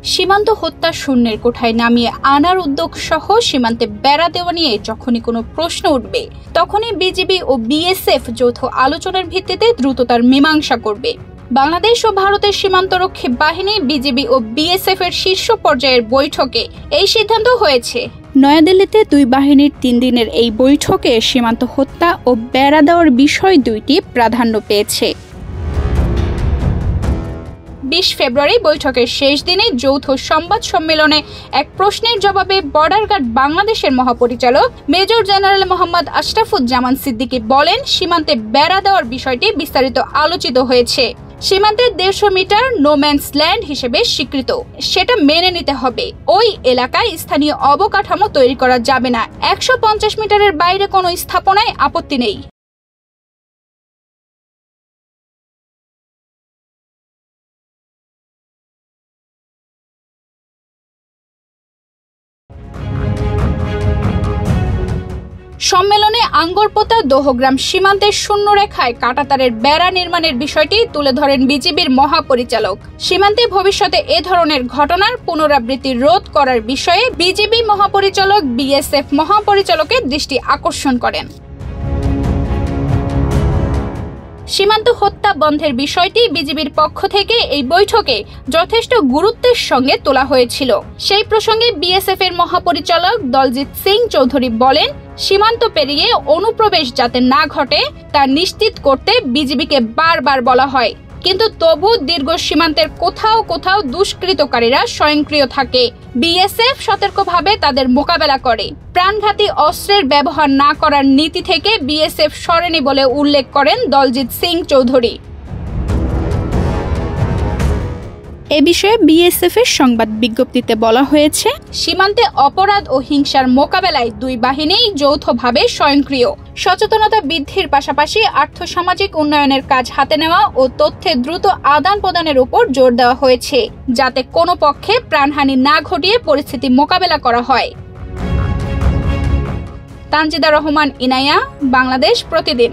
সীমান্ত হত্যা শূন্যের কোঠায় নামিয়ে আনার উদ্যোগ সহ সীমান্তে বেড়া দেওয়া নিয়ে যখনই কোনো প্রশ্ন উঠবে তখনই বিজিবি ও বিএসএফ যৌথ আলোচনার ভিত্তিতে দ্রুত তার মীমাংসা করবে। বাংলাদেশ ও ভারতের সীমান্তরক্ষী বাহিনী বিজিবি ও বিএসএফ এর শীর্ষ পর্যায়ের বৈঠকে এই সিদ্ধান্ত হয়েছে। নয়াদিল্লিতে দুই বাহিনীর 3 দিনের এই বৈঠকে সীমান্ত হত্যা ও বেড়া দেওয়ার বিষয় দুইটি প্রাধান্য পেয়েছে। 20 ফেব্রুয়ারি বৈঠকের শেষ দিনে যৌথ সংবাদ সম্মেলনে এক প্রশ্নের জবাবে বর্ডার গার্ড বাংলাদেশের মহাপরিচালক মেজর জেনারেল মোহাম্মদ আশরাফুজ্জামান সিদ্দিকী বলেন, সীমান্তে বেড়া দেওয়ার বিষয়টি বিস্তারিত আলোচিত হয়েছে। সীমান্তে 150 মিটার নোম্যান্স ল্যান্ড হিসেবে স্বীকৃত, সেটা মেনে নিতে হবে। ওই এলাকায় স্থানীয় অবকাঠামো তৈরি করা যাবে না। 150 মিটারের বাইরে কোনো স্থাপনায় আপত্তি নেই। সম্মেলনে আঙ্গরপোতা দোহগ্রাম সীমান্তের শূন্যরেখায় কাঁটাতারের বেড়া নির্মাণের বিষয়টি তুলে ধরেন বিজিবির মহাপরিচালক। সীমান্তে ভবিষ্যতে এ ধরনের ঘটনার পুনরাবৃত্তি রোধ করার বিষয়ে বিজিবি মহাপরিচালক বিএসএফ মহাপরিচালকের দৃষ্টি আকর্ষণ করেন। সীমান্ত হত্যা বন্ধের বিষয়টি বিজিবির পক্ষ থেকে এই বৈঠকে যথেষ্ট গুরুত্বের সঙ্গে তোলা হয়েছিল। সেই প্রসঙ্গে বিএসএফ এর মহাপরিচালক দলজিৎ সিং চৌধুরী বলেন, সীমান্ত পেরিয়ে অনুপ্রবেশ যাতে না ঘটে তা নিশ্চিত করতে বিজিবিকে বারবার বলা হয়, কিন্তু তবু দীর্ঘ সীমান্তের কোথাও কোথাও দুষ্কৃতকারীরা স্বয়ংক্রিয় থাকে। বিএসএফ সতর্কভাবে তাদের মোকাবেলা করে। প্রাণঘাতী অস্ত্রের ব্যবহার না করার নীতি থেকে বিএসএফ সরেনি বলে উল্লেখ করেন দলজিৎ সিং চৌধুরী। এ বিষয়ে বিএসএফ এর সংবাদ বিজ্ঞপ্তিতে বলা হয়েছে, সীমান্তে অপরাধ ও হিংসার মোকাবেলায় দুই বাহিনীই যৌথভাবে স্বয়ংক্রিয়। সচেতনতা বৃদ্ধির পাশাপাশি আর্থসামাজিক উন্নয়নের কাজ হাতে নেওয়া ও তথ্যের দ্রুত আদান প্রদানের উপর জোর দেওয়া হয়েছে, যাতে কোনো পক্ষে প্রাণহানি না ঘটিয়ে পরিস্থিতি মোকাবেলা করা হয়। তানজিদা রহমান ইনায়া, বাংলাদেশ প্রতিদিন।